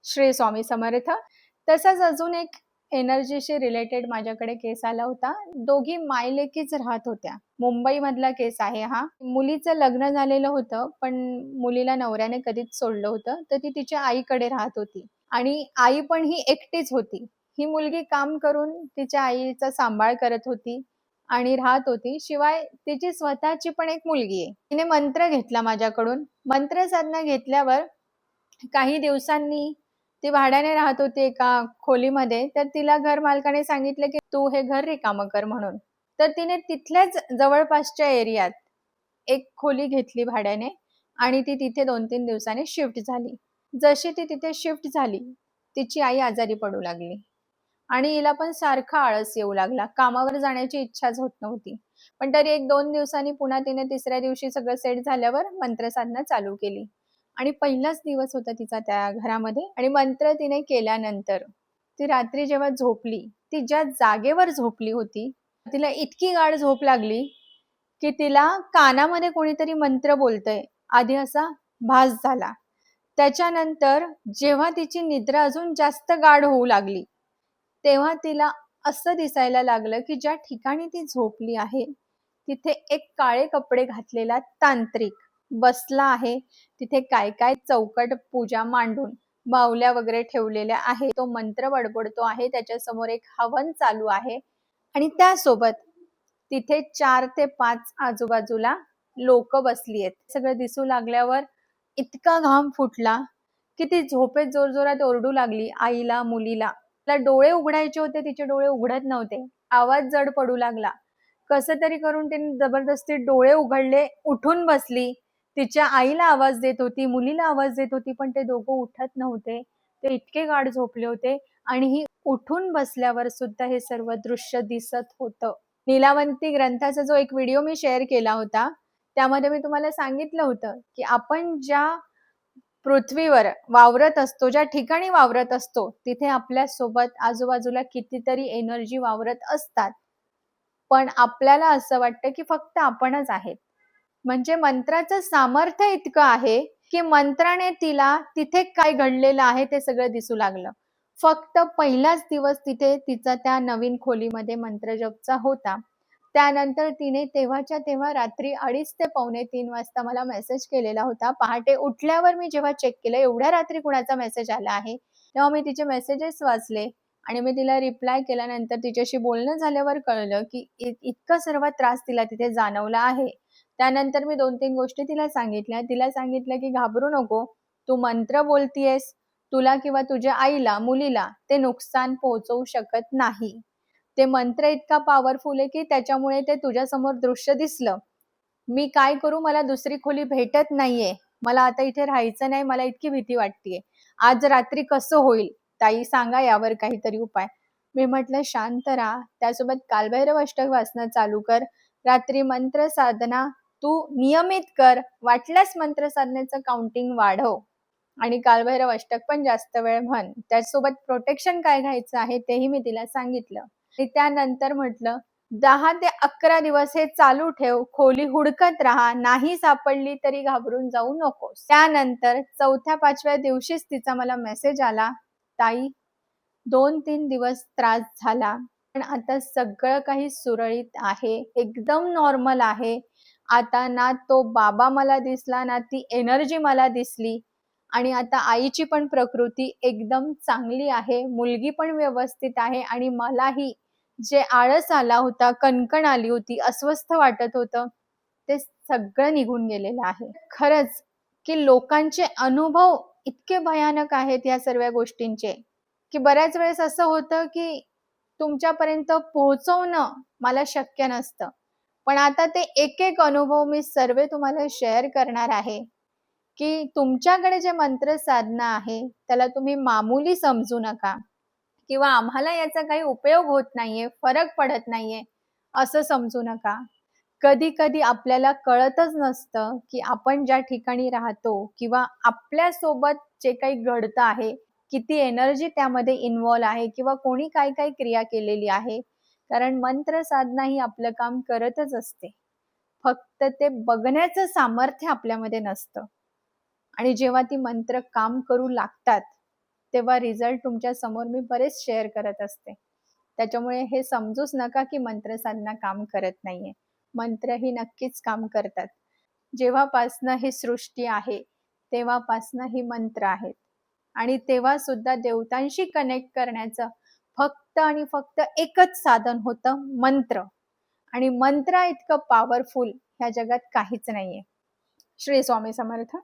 श्री स्वामी समर्थ. तसाच अजून एक एनर्जीशी रिलेटेड माझ्याकडे केस आला होता. दोघी मायलेकीच राहत होत्या. मुंबईमधला केस आहे हा. मुलीचं लग्न झालेलं होतं, पण मुलीला नवऱ्याने कधीच सोडलं होतं, तर ती तिच्या आईकडे राहत होती आणि आई पण ही एकटीच होती. ही मुलगी काम करून तिच्या आईचा सांभाळ करत होती आणि राहत होती. शिवाय तिची स्वतःची पण एक मुलगी आहे. तिने मंत्र घेतला माझ्याकडून. मंत्र साधना घेतल्यावर काही दिवसांनी ती भाड्याने राहत होती एका खोलीमध्ये, तर तिला घर मालकाने सांगितलं की तू हे घर रिकामं कर म्हणून. तर तिने तिथल्याच जवळपासच्या एरियात एक खोली घेतली भाड्याने आणि ती तिथे 2-3 दिवसांनी शिफ्ट झाली. जशी ती तिथे शिफ्ट झाली, तिची आई आजारी पडू लागली आणि हिला पण सारखा आळस येऊ लागला. कामावर जाण्याची इच्छाच होत नव्हती. पण तरी 1-2 दिवसांनी पुन्हा तिने तिसऱ्या दिवशी सगळं सेट झाल्यावर मंत्रसाधना चालू केली आणि पहिलाच दिवस होता तिचा त्या घरामध्ये आणि मंत्र तिने केल्यानंतर ती रात्री जेव्हा झोपली, ती ज्या जागेवर झोपली होती, तिला इतकी गाढ झोप लागली की तिला कानामध्ये कोणीतरी मंत्र बोलतंय आधी असा भास झाला. त्याच्यानंतर जेव्हा तिची निद्रा अजून जास्त गाढ होऊ लागली, तेव्हा तिला असं दिसायला लागलं की ज्या ठिकाणी ती झोपली आहे, तिथे एक काळे कपडे घातलेला तांत्रिक बसला आहे. तिथे काय काय चौकट पूजा मांडून बाहुल्या वगैरे ठेवलेल्या आहे. तो मंत्र बडबडतो आहे. त्याच्यासमोर एक हवन चालू आहे आणि त्यासोबत तिथे 4 ते 5 आजूबाजूला लोक बसली आहेत. सगळं दिसू लागल्यावर इतका घाम फुटला की ती झोपेत जोरजोरात ओरडू लागली आईला, मुलीला. तिला डोळे उघडायचे होते, तिचे डोळे उघडत नव्हते. आवाज जड पडू लागला. कसं तरी करून तिने जबरदस्ती डोळे उघडले, उठून बसली. तिच्या आईला आवाज देत होती, मुलीला आवाज देत होती, पण ते दोघं उठत नव्हते. ते इतके गाढ झोपले होते आणि ही उठून बसल्यावर सुद्धा हे सर्व दृश्य दिसत होतं. नीलावंती ग्रंथाचा जो एक व्हिडिओ मी शेअर केला होता, त्यामध्ये मी तुम्हाला सांगितलं होतं की आपण ज्या पृथ्वीवर वावरत असतो, ज्या ठिकाणी वावरत असतो, तिथे आपल्या सोबत आजूबाजूला कितीतरी एनर्जी वावरत असतात. पण आपल्याला असं वाटतं की फक्त आपणच आहेत. म्हणजे मंत्राचं सामर्थ्य इतकं आहे की मंत्राने तिला तिथे काय घडलेलं आहे ते सगळं दिसू लागलं. फक्त पहिलाच दिवस तिथे तिचा त्या नवीन खोलीमध्ये मंत्रजपचा होता. त्यानंतर तिने तेव्हाच्या तेव्हा रात्री 2:30 ते 2:45 वाजता मला मेसेज केलेला होता. पहाटे उठल्यावर मी जेव्हा चेक केलं, एवढ्या रात्री कुणाचा मेसेज आला आहे, तेव्हा मी तिचे मेसेजेस वाचले आणि मी तिला रिप्लाय केल्यानंतर तिच्याशी बोलणं झाल्यावर कळलं की इतका सर्व त्रास तिला तिथे जाणवला आहे. त्यानंतर मी 2-3 गोष्टी तिला सांगितल्या. तिला सांगितलं की घाबरू नको. तू मंत्र बोलतीयेस. तुला किंवा तुझ्या आईला, मुलीला ते नुकसान पोहोचवू शकत नाही. ते मंत्र इतका पॉवरफुल आहे की त्याच्यामुळे ते तुझ्यासमोर दृश्य दिसलं. मी काय करू? मला दुसरी खोली भेटत नाहीये. मला आता इथे राहायचं नाही. मला इतकी भीती वाटतेय. आज रात्री कसं होईल? ताई सांगा यावर काहीतरी उपाय. मी म्हटलं शांत राहा. त्यासोबत कालभैरव अष्टक वाचणं चालू कर. रात्री मंत्र साधना तू नियमित कर. वाटल्यास मंत्र साधनेचं काउंटिंग वाढव आणि कालभैरव अष्टक पण जास्त वेळ म्हण. त्यासोबत प्रोटेक्शन काय घ्यायचं आहे तेही मी तिला सांगितलं. आणि त्यानंतर म्हटलं 10 ते 11 दिवस हे चालू ठेव. खोली हुडकत राहा. नाही सापडली तरी घाबरून जाऊ नकोस. त्यानंतर 4थ्या-5व्या दिवशीच तिचा मला मेसेज आला, ताई 2-3 दिवस त्रास झाला, पण आता सगळं काही सुरळीत आहे. एकदम नॉर्मल आहे. आता ना तो बाबा मला दिसला, ना ती एनर्जी मला दिसली आणि आता आईची पण प्रकृती एकदम चांगली आहे. मुलगी पण व्यवस्थित आहे आणि मलाही जे आळस आला होता, कणकण आली होती, अस्वस्थ वाटत होतं, ते सगळं निघून गेलेलं आहे. खरंच की लोकांचे अनुभव इतके भयानक आहेत या सर्व गोष्टींचे, की बऱ्याच वेळेस असं होतं की तुमच्यापर्यंत पोहोचवणं मला शक्य नसतं. पण आता ते एक-एक अनुभव मी सर्व तुम्हाला शेअर करणार आहे, की तुमच्याकडे जे मंत्र साधना आहे, त्याला तुम्ही मामूली समजू नका किंवा आम्हाला याचा काही उपयोग होत नाहीये, फरक पडत नाहीये, असं समजू नका. कधी-कधी आपल्याला कळतच नसतं, की आपण ज्या ठिकाणी राहतो किंवा आपल्यासोबत जे काही घडतं आहे, किती एनर्जी त्यामध्ये इन्व्हॉल्व आहे किंवा कोणी काय-काय क्रिया केलेली आहे. कारण मंत्र साधना ही आपलं काम करतच असते. फक्त ते बघण्याचं सामर्थ्य आपल्यामध्ये नसतं. आणि जेव्हा ती मंत्र काम करू लागतात, तेव्हा रिझल्ट तुमच्या समोर मी बरेच शेअर करत असते. त्याच्यामुळे हे समजूच नका, की मंत्रसाधना काम करत नाहीये. मंत्र ही नक्कीच काम करतात. जेव्हापासनं ही सृष्टी आहे, तेव्हापासनं ही मंत्र आहेत आणि तेव्हासुद्धा देवतांशी कनेक्ट करण्याचं फक्त आणि फक्त एकच साधन होतं मंत्र आणि मंत्रा इतकं पॉवरफुल ह्या जगात काहीच नाहीये. श्री स्वामी समर्थ.